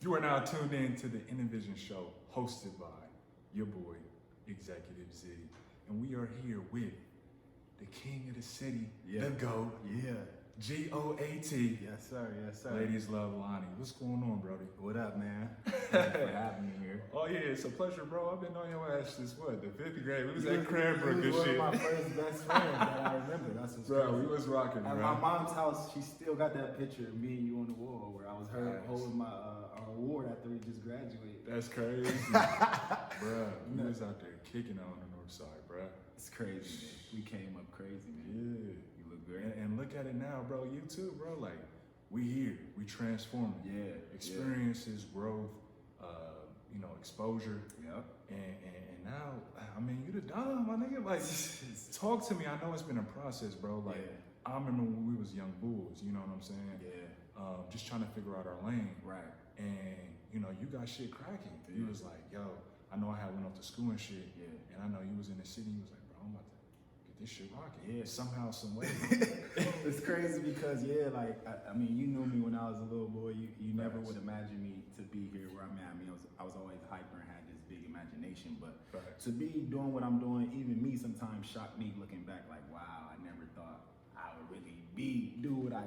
You are now tuned in to the N'Novision Show, hosted by your boy, Executive Z. And we are here with the king of the city, the GOAT. Yeah. G-O-A-T. Yes, sir. Yes, sir. LadiesLoveLauny. What's going on, Brody? What up, man? Thanks for having me here. Oh, yeah, it's a pleasure, bro. I've been on your ass since, the 5th grade? We was at Cranbrook and shit. You was one of my first best friends that I remember. That's what's Bro, crazy. we was rocking, bro. At my mom's house, she still got that picture of me and you on the wall where I was holding my our award after we just graduated. That's crazy. Bro, we was out there kicking on the north side, bro. It's crazy, man. We came up crazy, man. Yeah. You look great. And look at it now, bro. You too, bro. Like, we here. We transforming. Yeah. Experiences, growth, exposure. Yep. And now, I mean, you the done, my nigga. Like, talk to me. I know it's been a process, bro. Like, I remember when we was young bulls, you know what I'm saying? Yeah. Just trying to figure out our lane. Right. And, you got shit cracking. Yeah. You was like, yo, I know I had went off to school and shit. Yeah. And I know you was in the city. You was like, bro, I'm about to get this shit rocking. Yeah. Somehow, some way. It's crazy because, I mean, you knew me when I was a little boy. You never would imagine me to be here where I'm at. I mean, I was always hyper and had this big imagination, but to be doing what I'm doing, even me sometimes shocked me looking back like, wow, I never thought I would really do what I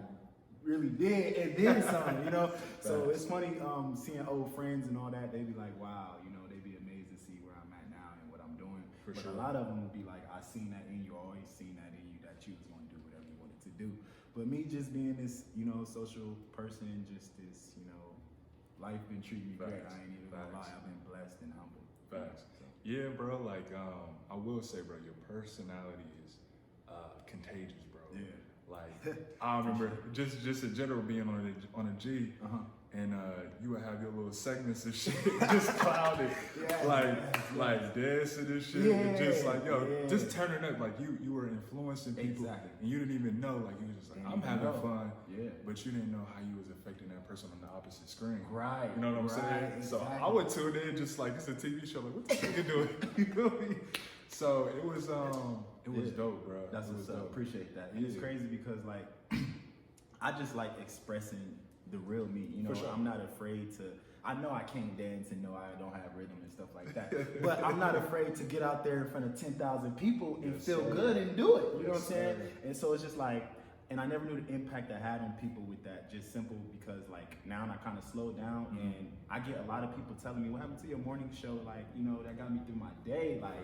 really did and then some, So it's funny seeing old friends and all that. They be like, wow, they be amazed to see where I'm at now and what I'm doing. For but sure. A lot of them will be like, I seen that in you, always seen that in you, that you was going to do whatever you wanted to do. But me just being this, social person, just this, life been treating me great. I ain't even gonna lie. I've been blessed and humbled. Facts. Yeah, bro. Like, I will say, bro, your personality is contagious, bro. Yeah. Like, I remember just in general being on a G, and you would have your little segments and shit, just clouded, like dancing and shit, and just like just turning up. Like you were influencing people, and you didn't even know. Like you were just like, I'm having fun, but you didn't know how you was affecting that person on the opposite screen. Right. You know what I'm saying? Exactly. So I would tune in just like it's a TV show. Like, what the fuck you doing? You feel me? So it was dope, bro. That's what's up. Appreciate that. And it's crazy because like I just like expressing the real me. Sure. I'm not afraid to. I know I can't dance and know I don't have rhythm and stuff like that. But I'm not afraid to get out there in front of 10,000 people and feel good and do it. You know what I'm saying? And so it's just like, and I never knew the impact I had on people with that. Just simple because like now I kind of slowed down and I get a lot of people telling me, what happened to your morning show? Like, that got me through my day. Like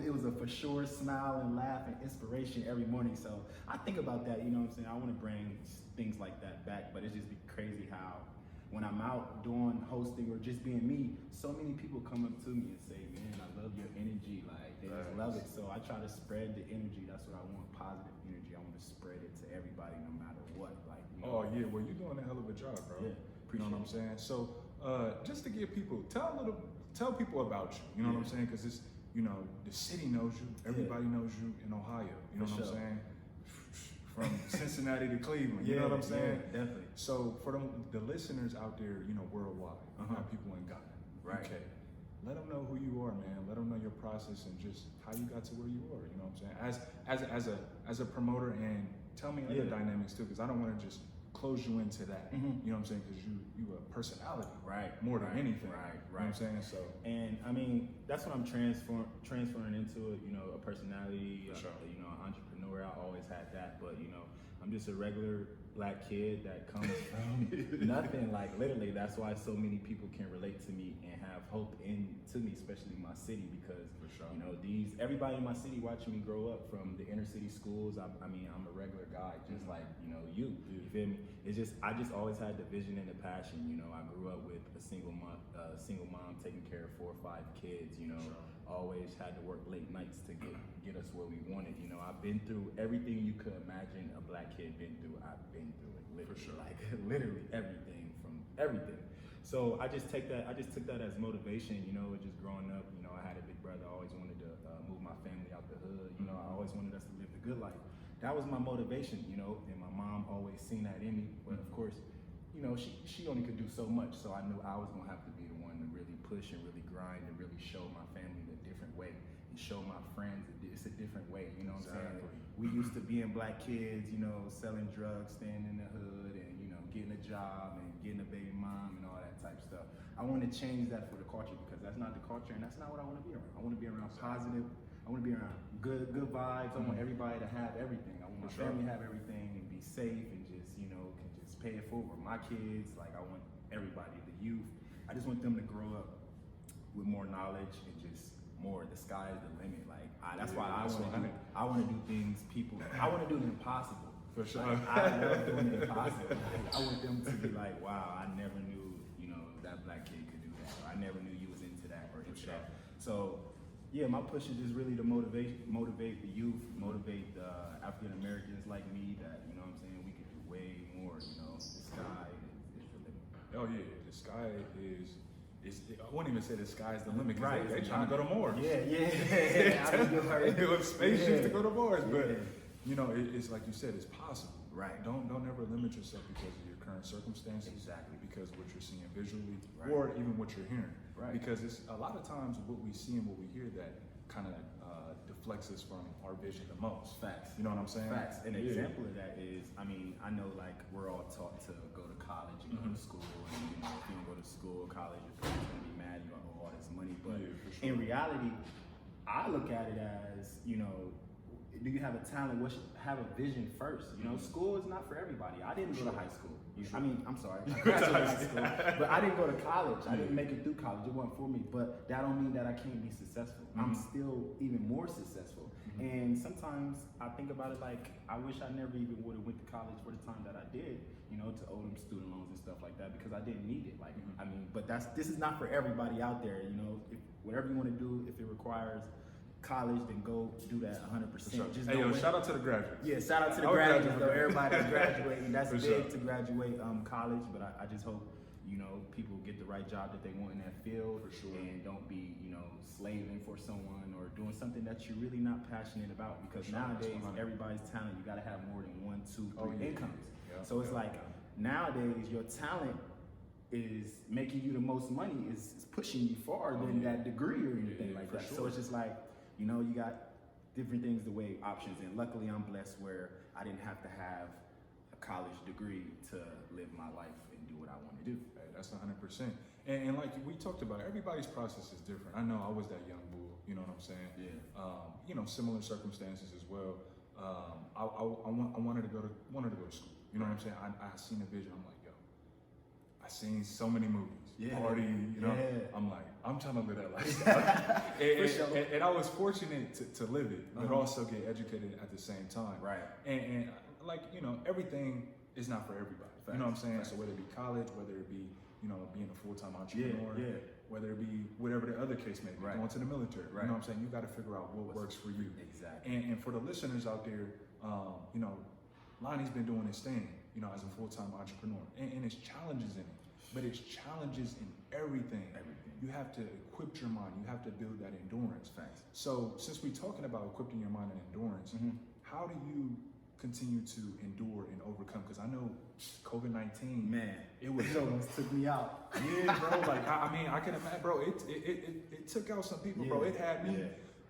it was a for sure smile and laugh and inspiration every morning. So I think about that, you know what I'm saying? I want to bring things like that back, but it's just be crazy how when I'm out doing hosting or just being me, so many people come up to me and say, man, I love your energy. Like they just love it. So I try to spread the energy. That's what I want, positive energy. I want to spread it to everybody no matter what. Like, Oh yeah, well you're doing a hell of a job, bro. Yeah, you know what I'm saying? So just to give people, tell people about you. You know what I'm saying? Because it's, the city knows you. Everybody knows you in Ohio. You know what I'm saying? From Cincinnati to Cleveland. You know what I'm saying? Yeah, definitely. So for the listeners out there, worldwide, you have people in Ghana, UK. Let them know who you are, man. Let them know your process and just how you got to where you are. You know what I'm saying? As a promoter, and tell me other dynamics too, because I don't want to just close you into that. You know what I'm saying? Because you a personality, more than anything. Right. You know what I'm saying? So, and I mean that's what I'm transferring into it. A personality. An entrepreneur. I always had that, but I'm just a regular black kid that comes from nothing. Like literally, that's why so many people can relate to me and have hope into me, especially my city, because everybody in my city watching me grow up from the inner city schools. I mean, I'm a regular guy, just like you feel me? It's just I just always had the vision and the passion. I grew up with a single mom taking care of 4 or 5 kids. Always had to work late nights to get us where we wanted. I've been through everything you could imagine a black kid been through. I've been through it, literally, like literally everything from everything. So I just took that as motivation. Just growing up, I had a big brother. I always wanted to move my family out the hood. I always wanted us to live the good life. That was my motivation, and my mom always seen that in me. But of course, she only could do so much. So I knew I was gonna have to be the one to really push and really grind and really show my family a different way and show my friends it's a different way. You know what I'm saying? We used to being black kids, selling drugs, staying in the hood, and getting a job and getting a baby mom and all that type I want to change that for the culture because that's not the culture and that's not what I want to be around. I want to be around positive. I want to be around good vibes. I want everybody to have everything. I want my family to have everything and be safe and just, you know, can just pay it forward. My kids, like I want everybody, the youth, I just want them to grow up with more knowledge and just more. The sky is the limit. Like that's why I want to do things. I want to do the impossible. For sure. I love doing the impossible. Like, I want them to be like, wow, I never knew, you know, that black kid could do that. Or I never knew you was into that or into that. So yeah, my push is just really to motivate the youth, motivate the African Americans like me that, you know what I'm saying, we could do way more, you know, the sky is the limit. Oh yeah, the sky is I wouldn't even say the sky's the limit, right? They trying to go to Mars. Yeah. They build spaceships to go to Mars, but you know, it's like you said, it's possible. Right. Don't ever limit yourself because of your current circumstances. Exactly. Because what you're seeing visually, right. or even what you're hearing. Right. Because it's a lot of times what we see and what we hear that kind of deflects us from our vision the most. Facts. You know what I'm saying? Facts. An example of that is, I mean, I know like we're all taught to go to college and go to school, and you know, if you don't go to school or college, your parents gonna be mad. You owe all this money, but in reality, I look at it as, you know, do you have a talent? Have a vision first. You know, school is not for everybody. I didn't go to high school. I mean, I'm sorry, I graduated high school, but I didn't go to college. I didn't make it through college. It wasn't for me. But that don't mean that I can't be successful. I'm still even more successful. And sometimes I think about it like, I wish I never even would have went to college for the time that I did, you know, to owe them student loans and stuff like that, because I didn't need it. Like, I mean, but this is not for everybody out there, you know. If whatever you want to do, if it requires college, then go do that 100%. Sure. Just hey, yo, shout out to the graduates. Yeah, shout out to the graduates, though. Everybody's graduating. That's big to graduate college, but I just hope, you know, people get the right job that they want in that field, and don't be, you know, slaving for someone or doing something that you're really not passionate about, because nowadays everybody's talent, you got to have more than 1, 2, 3 incomes. So it's like nowadays your talent is making you the most money, is pushing you far than that degree or anything like that. So it's just like, you know, you got different things to weigh options, and luckily I'm blessed where I didn't have to have a college degree to live my life and do what I want to do. Hey, that's 100%. And like we talked about, everybody's process is different. I know I was that young bull, you know what I'm saying? Yeah. You know, similar circumstances as well. I wanted to go to school. You know what I'm saying? I seen a vision. I'm like, yo, I seen so many movies. Party, you know. I'm like, I'm trying to live that lifestyle. and I was fortunate to live it, but also get educated at the same time. Right. And like, you know, everything is not for everybody. You know what I'm saying? So whether it be college, whether it be, you know, being a full-time entrepreneur, whether it be whatever the other case may be, going to the military. You know what I'm saying? You got to figure out what works for you. Exactly. And for the listeners out there, you know, Lonnie's been doing his thing, you know, as a full-time entrepreneur, and it's challenges in it. But it's challenges in everything. You have to equip your mind. You have to build that endurance. Facts. So since we're talking about equipping your mind and endurance, how do you continue to endure and overcome? Because I know COVID-19, man, it almost took me out. Yeah, bro. Like I mean, I can imagine, bro. It took out some people, bro. It had me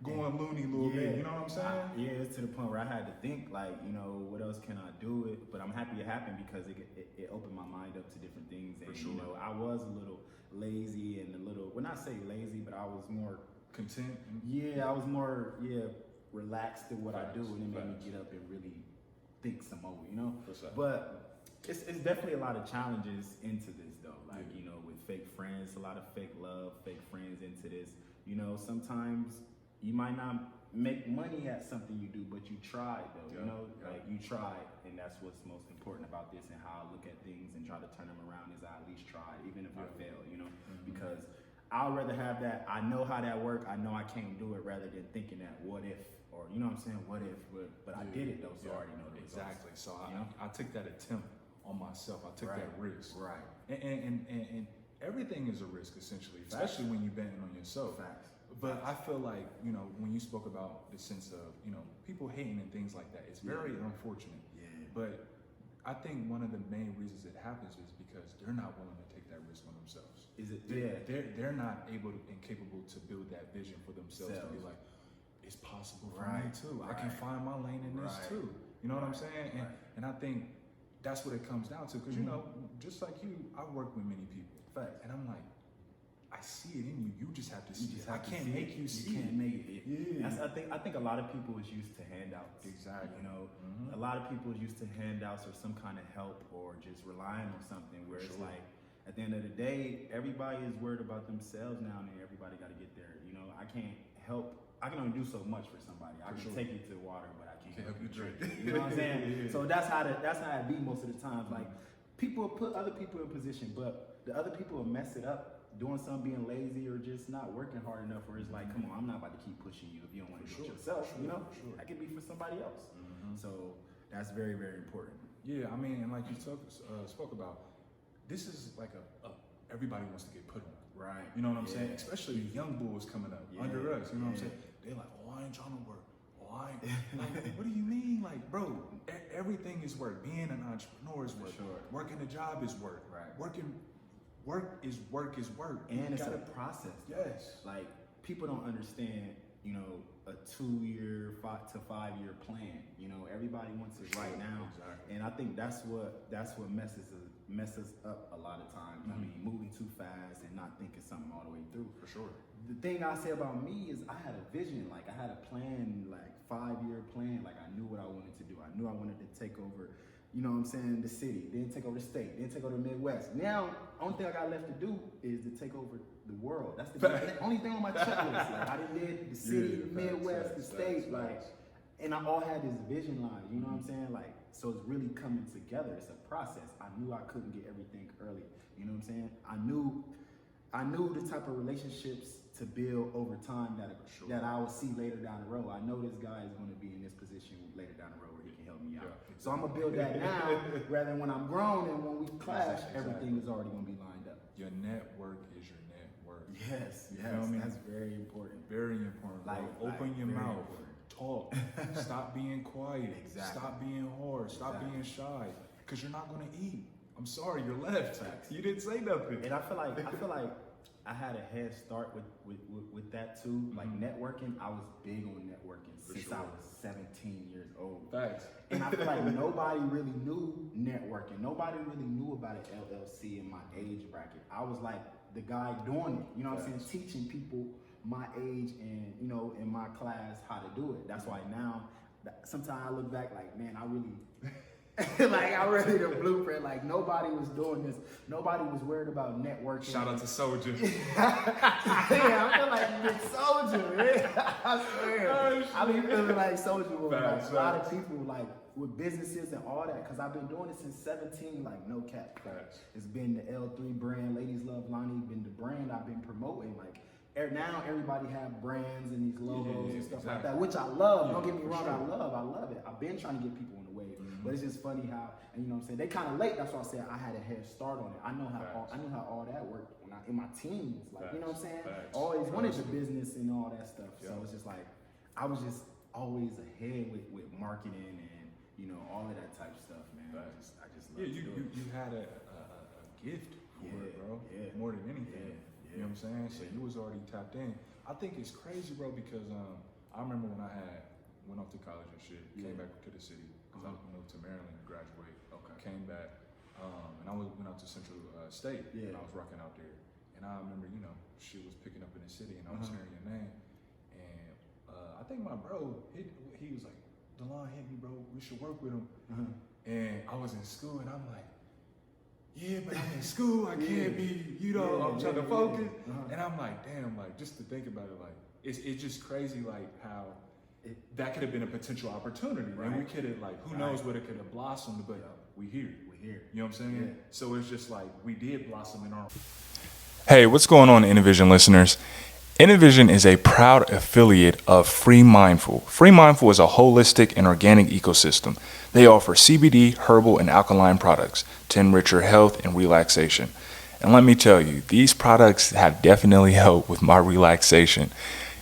going loony a little bit. You know what I'm saying? It's to the point where I had to think, like, you know, what else can I do? But I'm happy it happened because it opened my mind up to different things. And you know, I was a little lazy and a little, well, not say lazy, but I was more content. Yeah, I was more relaxed in what I do, and it made me get up and really think some more. You know, but it's definitely a lot of challenges into this though. Like you know, with fake friends, a lot of fake love, fake friends into this. You know, sometimes you might not make money at something you do, but you tried though, you know, like you tried, and that's what's most important about this and how I look at things and try to turn them around is I at least tried, even if I fail, you know, because I'd rather have that, I know how that works, I know I can't do it, rather than thinking that what if, or you know what I'm saying, what if, but I did it though, so I already know the results. Exactly, so I took that attempt on myself, I took that risk. Right. And everything is a risk essentially, especially when you're betting on yourself. Facts. But I feel like, you know, when you spoke about the sense of, you know, people hating and things like that, it's very unfortunate. Yeah. But I think one of the main reasons it happens is because they're not willing to take that risk on themselves. Is it? They're not able and capable to build that vision for themselves to be like, it's possible for me too. I can find my lane in this too. You know what I'm saying? And I think that's what it comes down to. Because, you know, just like you, I've worked with many people. And I'm like, just have to see it. I can't see make it. you see can't it. make it. Yeah. I think a lot of people is used to handouts. Exactly. You know, a lot of people is used to handouts or some kind of help or just relying on something where it's like, at the end of the day, everybody is worried about themselves now, and everybody got to get there. You know, I can't help. I can only do so much for somebody. I can take you to the water, but I can't help you drink. You know what I'm saying? So that's how it be most of the times. Like, people put other people in position, but the other people will mess it up doing something, being lazy or just not working hard enough. Where it's like, come on, I'm not about to keep pushing you if you don't want to do it yourself. You know, that could be for somebody else. So that's very, very important. Yeah, I mean, and like you spoke about, this is like everybody wants to get put on. Right. You know what I'm saying? Especially young bulls coming up under us. You know what I'm saying? They're like, oh, I ain't trying to work. Oh, I ain't. Like, what do you mean? Like, bro, everything is work. Being an entrepreneur is work. Working a job is work. Right. Work is work. And it's a process. Yes. Like, people don't understand, you know, a 2-year, 5 to 5 year plan. You know, everybody wants it right now. Exactly. And I think that's what messes up a lot of times. I mean, moving too fast and not thinking something all the way through. For sure. The thing I say about me is I had a vision, like I had a plan, like 5-year plan. Like I knew what I wanted to do. I knew I wanted to take over, you know what I'm saying, the city, then take over the state, then take over the Midwest. Now, only thing I got left to do is to take over the world. That's the only thing on my checklist. Like I did the city, the Midwest, the state, like, and I all had this vision line, you know what I'm saying? Like, so it's really coming together. It's a process. I knew I couldn't get everything early. You know what I'm saying? I knew the type of relationships to build over time that I will see later down the road. I know this guy is going to be in this position later down the road where he can help me out. So I'm gonna build that now rather than when I'm grown and when we clash, everything is already gonna be lined up. Your network is your net worth. Yes, that's very important. Very important. Like, open your mouth. Talk. Stop being quiet. Stop being hard. Stop being shy. Because you're not gonna eat. I'm sorry, you're left. You didn't say nothing. And I feel like I had a head start with that too. Like networking, I was big on networking since I was 17 years old. Facts. And I feel like nobody really knew networking. Nobody really knew about an LLC in my age bracket. I was like the guy doing it. You know what I'm saying? Teaching people my age and, you know, in my class how to do it. That's why now, sometimes I look back like, man, I really, like I really the blueprint. Like nobody was doing this. Nobody was worried about networking. Shout out to Soldier. Yeah, I feel like Big Soldier. Yeah, I swear. I be feeling like Soldier. Like a lot of people like with businesses and all that, because I've been doing it since 17. Like no cap. It's been the L3 brand, LadiesLoveLauny, been the brand I've been promoting. Like now everybody have brands and these logos and stuff like that, which I love. Don't get me wrong, I love it. I've been trying to get people on the wave, but it's just funny how, and you know what I'm saying, they kind of late. That's why I said I had a head start on it. I know how all that worked when in my teens, like you know what I'm saying. Always wanted the business and all that stuff. So it's just like I was just always ahead with marketing and you know all of that type of stuff, man. I just love you had a gift for it, bro. More than anything. You know what I'm saying? So you was already tapped in. I think it's crazy, bro, because I remember when I went off to college and shit, came back to the city, because I moved to Maryland to graduate. Came back, and I went out to Central State, and I was rocking out there. And I remember, you know, she was picking up in the city, and I was hearing your name. And I think my bro, he was like, DeLon hit me, bro. We should work with him. And I was in school, and I'm like, yeah, but I'm in school, I can't be, you know, I'm trying to focus. And I'm like, damn, like, just to think about it, like, it's just crazy, like, how that could have been a potential opportunity. And we could have, like, who knows what it could have blossomed, but we here. You know what I'm saying? So it's just like, we did blossom in our... Hey, what's going on, N'Novision listeners? N'Novision is a proud affiliate of Free Mindful. Free Mindful is a holistic and organic ecosystem. They offer CBD, herbal, and alkaline products to enrich your health and relaxation. And let me tell you, these products have definitely helped with my relaxation.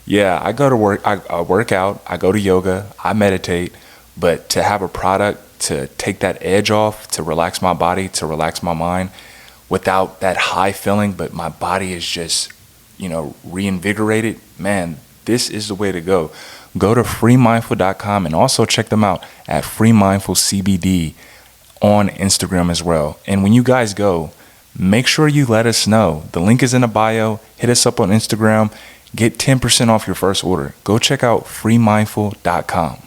Yeah, I go to work, I work out, I go to yoga, I meditate, but to have a product to take that edge off, to relax my body, to relax my mind, without that high feeling, but my body is just, you know, reinvigorated, man, this is the way to go. Go to freemindful.com and also check them out at freemindfulcbd on Instagram as well. And when you guys go, make sure you let us know. The link is in the bio. Hit us up on Instagram. Get 10% off your first order. Go check out freemindful.com.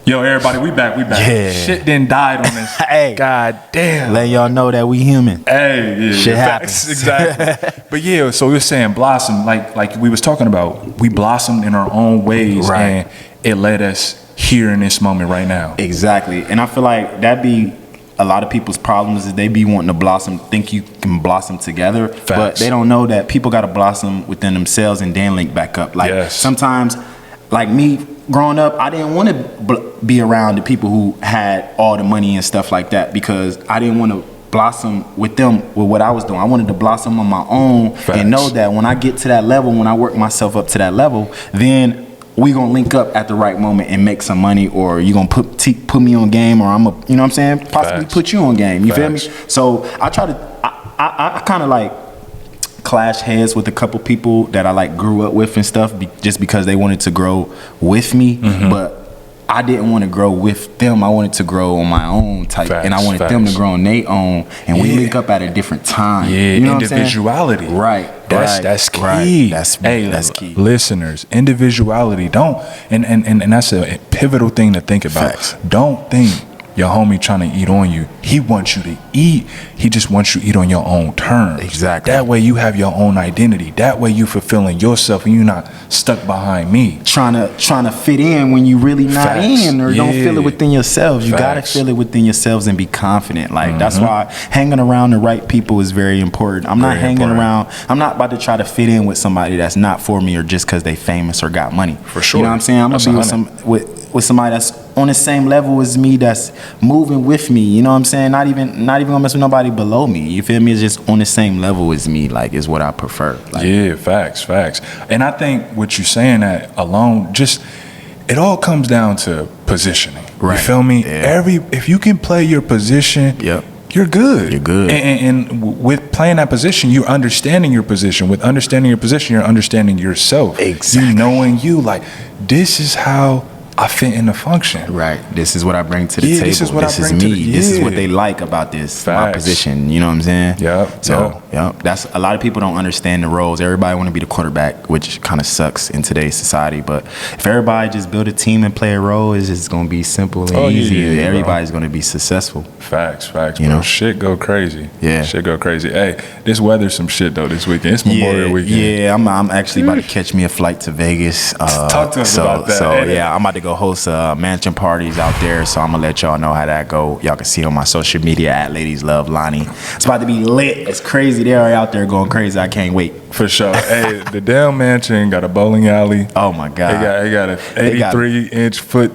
Yo, everybody, we back. Yeah. Shit done died on this. Hey. God damn. Let y'all know that we human. Hey, yeah. Shit Facts, happens. exactly. But yeah, so we were saying blossom, like we was talking about, we blossomed in our own ways, Right. and it led us here in this moment right now. Exactly. And I feel like that be a lot of people's problems is they be wanting to blossom, think you can blossom together, but they don't know that people got to blossom within themselves and then link back up. Like sometimes, like me growing up, I didn't want to be around the people who had all the money and stuff like that because I didn't want to blossom with them with what I was doing. I wanted to blossom on my own and know that when I get to that level, when I work myself up to that level, then we gonna link up at the right moment and make some money, or you gonna put me on game, or I'm a, you know what I'm saying, possibly put you on game. You feel me? So I try to, I kind of like clash heads with a couple people that I like grew up with and stuff, just because they wanted to grow with me, but I didn't want to grow with them. I wanted to grow on my own type, and I wanted them to grow on their own, and we link up at a different time. Yeah, you know individuality. Right. That's key. Right. That's key. Listeners, individuality. Don't and that's a pivotal thing to think about. Facts. Don't think your homie trying to eat on you. He wants you to eat. He just wants you to eat on your own terms. Exactly. That way you have your own identity. That way you fulfilling yourself and you're not stuck behind me. Trying to fit in when you really not in, or don't feel it within yourselves. You gotta feel it within yourselves and be confident. Like that's why hanging around the right people is very important. I'm not hanging around. I'm not about to try to fit in with somebody that's not for me or just because they famous or got money. For sure. You know what I'm saying? I'm gonna be with somebody that's on the same level as me, that's moving with me. You know what I'm saying? Not even gonna mess with nobody below me. You feel me? It's just on the same level as me. Like, is what I prefer. Like, yeah, facts. And I think what you're saying that alone, just it all comes down to positioning. Right. You feel me? Yeah. If you can play your position, you're good. You're good. And with playing that position, you're understanding your position. With understanding your position, you're understanding yourself. Exactly. You knowing you, like, this is how I fit in the function. Right. This is what I bring to the table. This is what this I is bring me. This is what they like about this, my position. You know what I'm saying? So, that's a lot of people don't understand the roles. Everybody want to be the quarterback, which kind of sucks in today's society. But if everybody just build a team and play a role, it's just going to be simple and easy. Everybody's going to be successful. Facts. You know? Shit go crazy. Yeah. Shit go crazy. Hey, this weather's some shit though this weekend. It's Memorial Weekend. Yeah, I'm actually about to catch me a flight to Vegas. Talk to us about that. So yeah, I'm about to go host mansion parties out there. So I'm gonna let y'all know how that go. Y'all can see on my social media at LadiesLoveLauny. It's about to be lit. It's crazy. They're out there going crazy. I can't wait. For sure. Hey, the damn mansion got a bowling alley. Oh my God. It got an 83-inch foot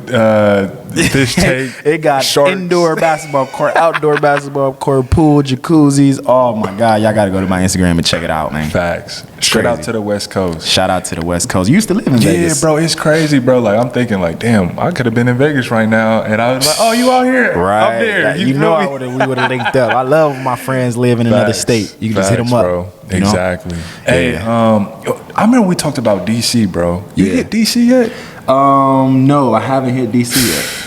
fish tank. It got sharks. Indoor basketball court, outdoor basketball court, pool, jacuzzis. Oh my God. Y'all gotta go to my Instagram and check it out, man. Facts. Straight out to the West Coast. Shout out to the West Coast. You used to live in Vegas. Yeah, bro, it's crazy, bro. Like, I'm thinking, like, damn, I could have been in Vegas right now, and I was like, oh, you out here? Right. I'm there. You know, we would have linked up. I love when my friends live in another state. You can just hit them up, bro. You know? Exactly. Hey, I remember we talked about DC, bro. You hit DC yet? No, I haven't hit DC yet.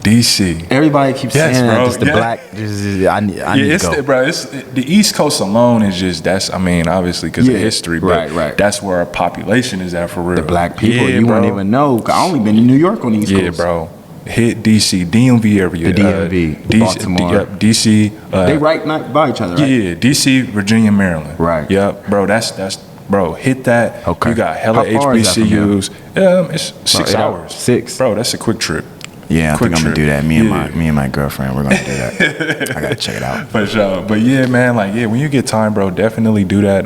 DC. Everybody keeps saying that. Just the black. I need to go. Bro. It's the East Coast alone is just obviously because of history. But right. That's where our population is at for real. The black people. You won't even know. I only been to New York on the East Coast. Yeah, bro. Hit DC, DMV area. The DMV, Baltimore. DC. They right not by each other, right? Yeah, DC, Virginia, Maryland. Right. Yep, bro. That's bro. Hit that. Okay. You got hella HBCUs. It's 6 hours. 6. Bro, that's a quick trip. Yeah, I think I'm gonna do that. Me and my girlfriend, we're gonna do that. I gotta check it out. For sure. But yeah, man, like when you get time, bro, definitely do that.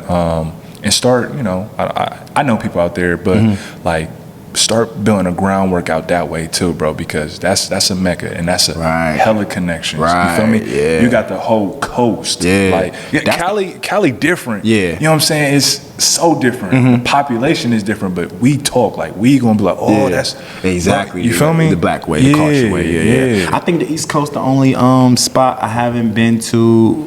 And start, I know people out there, but like start building a groundwork out that way too, bro, because that's a mecca and that's a hella connections. Right. You feel me? Yeah. You got the whole coast. Yeah. Like Cali different. Yeah. You know what I'm saying? It's so different. The population is different, but we talk like we gonna be like, oh, that's exactly. You feel me? The black way, the culture way. Yeah. I think the East Coast, the only spot I haven't been to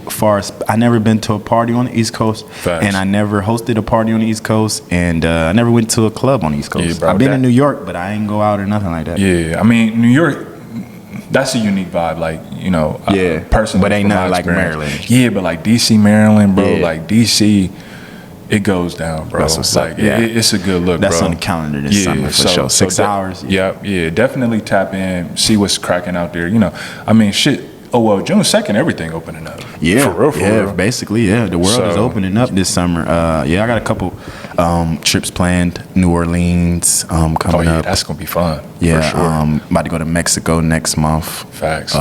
I never been to a party on the East Coast. Facts. And I never hosted a party on the East Coast, and I never went to a club on the East Coast. Yeah, bro, I've been in New York, but I ain't go out or nothing like that. Yeah, I mean, New York, that's a unique vibe. Like, you know, person, but ain't nothing like Maryland. Yeah, but like DC, Maryland, bro. Like DC, it goes down, bro. That's what's like up. Yeah. It's a good look, that's bro. On the calendar this summer for sure. 6 hours. Yeah, definitely tap in, see what's cracking out there. You know, I mean, shit. Oh well, June 2nd, everything opening up. Yeah, for real. Basically, the world is opening up this summer. I got a couple trips planned. New Orleans coming up. That's gonna be fun. Yeah, for sure. About to go to Mexico next month. Facts.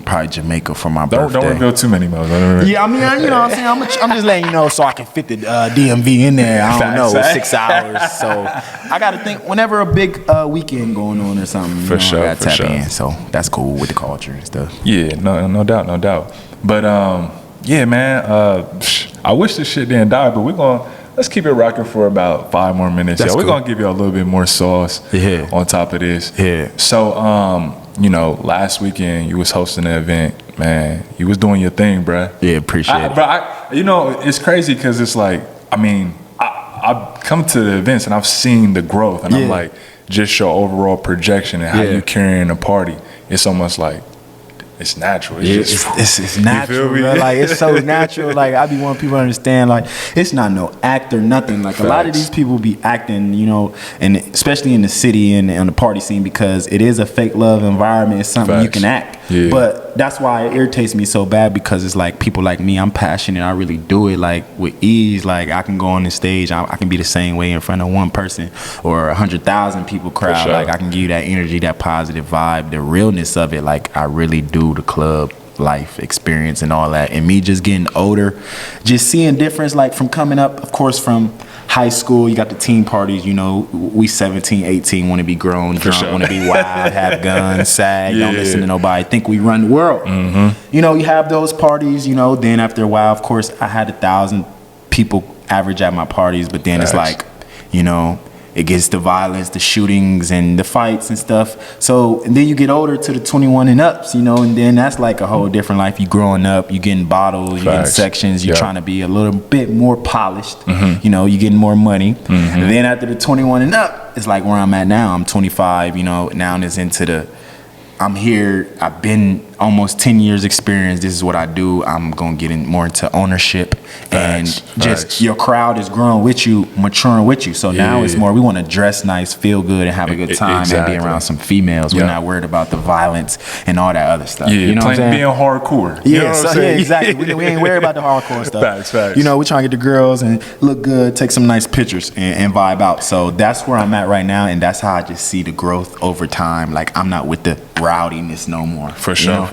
Probably Jamaica for my birthday. Don't reveal too many more. Yeah, I mean, you know what I'm saying? I'm just letting you know so I can fit the DMV in there. I don't know, 6 hours. So I got to think whenever a big weekend going on or something. For sure, I got to tap in. So that's cool with the culture and stuff. Yeah, no doubt. But yeah, man, I wish this shit didn't die, but let's keep it rocking for about 5 more minutes. We're going to give you a little bit more sauce on top of this. Yeah. So, you know, last weekend you was hosting an event, man. You was doing your thing, bruh. Yeah, appreciate it. But you know, it's crazy because it's like, I mean, I've come to the events and I've seen the growth, and I'm like, just your overall projection and how you carrying a party. It's almost like it's natural. It's natural, bro. Like, it's so natural. Like, I be wanting people to understand, like, it's not no act or nothing. Like, a lot of these people be acting, you know, and especially in the city and on the party scene, because it is a fake love environment. It's something you can act. Yeah. But that's why it irritates me so bad, because it's like people like me, I'm passionate. I really do it like with ease. Like, I can go on the stage. I can be the same way in front of one person or 100,000 people crowd. Sure. Like, I can give you that energy, that positive vibe, the realness of it. Like, I really do the club life experience and all that. And me just getting older, just seeing difference, like from coming up, of course, from high school, you got the teen parties, you know, we 17, 18, want to be grown, drunk, want to be wild, have guns, sag, don't listen to nobody, think we run the world. You know, you have those parties, you know, then after a while, of course, I had 1,000 people average at my parties, but then it's like, you know, it gets the violence, the shootings, and the fights and stuff. So, and then you get older to the 21 and ups, you know, and then that's like a whole different life. You growing up, you getting bottles, you getting sections, you're trying to be a little bit more polished, you know, you getting more money. And then after the 21 and up, it's like where I'm at now. I'm 25, you know, now it's into the, I'm here, I've been almost 10 years experience, this is what I do. I'm gonna get more into ownership, and just your crowd is growing with you, maturing with you. So now it's more, we wanna dress nice, feel good, and have a good time, and be around some females. We're not worried about the violence and all that other stuff. You know what I'm saying? Being hardcore. You know what I'm saying? Exactly. We ain't worried about the hardcore stuff. Facts. You know, we're trying to get the girls and look good, take some nice pictures, and vibe out. So that's where I'm at right now, and that's how I just see the growth over time. Like, I'm not with the rowdiness no more. For sure.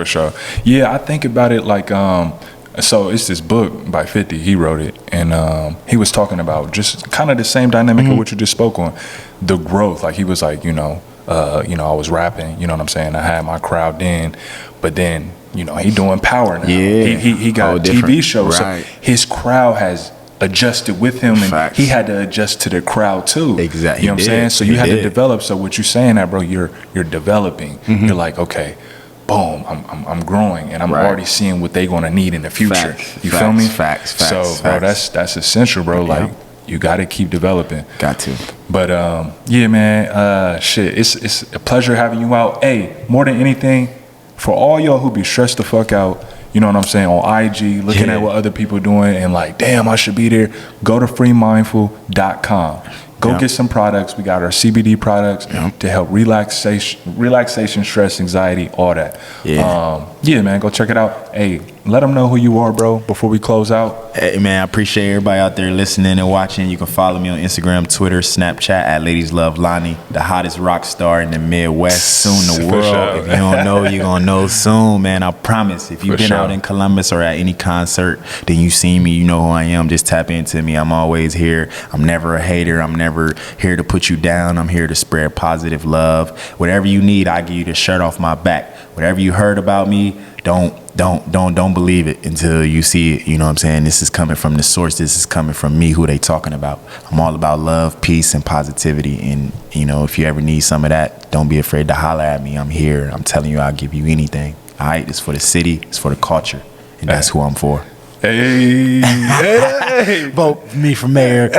Yeah, I think about it like, so it's this book by 50, he wrote it, and he was talking about just kind of the same dynamic of what you just spoke on, the growth. Like, he was like, you know, I was rapping, you know what I'm saying? I had my crowd then, but then, you know, he doing power now. Yeah. He got TV shows, so his crowd has adjusted with him, and he had to adjust to the crowd too. Exactly. You know what I'm saying? So you had to develop. So what you're saying that, bro, you're developing. You're like, okay, boom, I'm growing, and I'm already seeing what they're gonna need in the future. You feel me? So, bro, that's essential, bro. Like, you gotta keep developing. Got to. But yeah, man, shit, it's a pleasure having you out. Hey, more than anything, for all y'all who be stressed the fuck out, you know what I'm saying, on IG, looking at what other people doing and like, damn, I should be there, go to freemindful.com. Go get some products. We got our CBD products to help relaxation, stress, anxiety, all that. Yeah, man, go check it out. Hey, let them know who you are, bro, before we close out. Hey, man, I appreciate everybody out there listening and watching. You can follow me on Instagram, Twitter, Snapchat at LadiesLoveLauny, the hottest rock star in the Midwest, soon the world. If you don't know, you're going to know soon, man. I promise. If you've been out in Columbus or at any concert, then you see me, you know who I am. Just tap into me. I'm always here. I'm never a hater. I'm never here to put you down. I'm here to spread positive love. Whatever you need, I give you the shirt off my back. Whatever you heard about me, don't believe it until you see it. You know what I'm saying? This is coming from the source. This is coming from me, who they talking about. I'm all about love, peace, and positivity. And, you know, if you ever need some of that, don't be afraid to holler at me. I'm here. I'm telling you, I'll give you anything. All right? It's for the city. It's for the culture. And that's who I'm for. Hey. Vote me for mayor.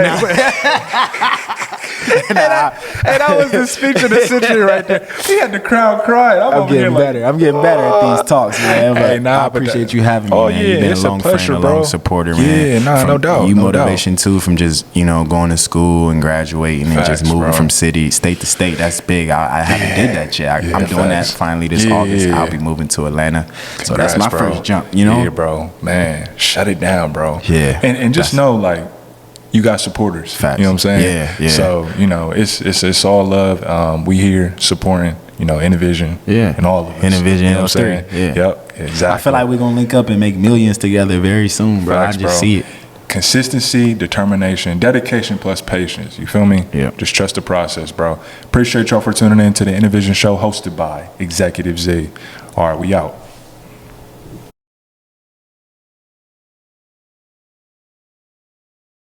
And that was the speech of the century right there. He had the crowd crying. I'm getting better. I'm getting better at these talks, man. But I appreciate you having me, man. You've been a long friend, a long supporter, man. Yeah, no doubt. You motivation too from just, you know, going to school and graduating and just moving from state to state. That's big. I haven't did that yet. I'm doing that finally this August. I'll be moving to Atlanta. So that's my first jump, you know? Yeah, bro. Man, shut it down, bro. Yeah. And just know, like, you got supporters. Facts. You know what I'm saying? Yeah. So, you know, it's all love. We here supporting, you know, N'Novision. Yeah. And all of us. N'Novision, you know what I'm L3. saying? Yeah. Yep. Exactly. I feel like we're gonna link up and make millions together very soon, bro. Facts, I just see it. Consistency, determination, dedication plus patience. You feel me? Yeah. Just trust the process, bro. Appreciate y'all for tuning in to the N'Novision Show hosted by Executive Z. All right, we out.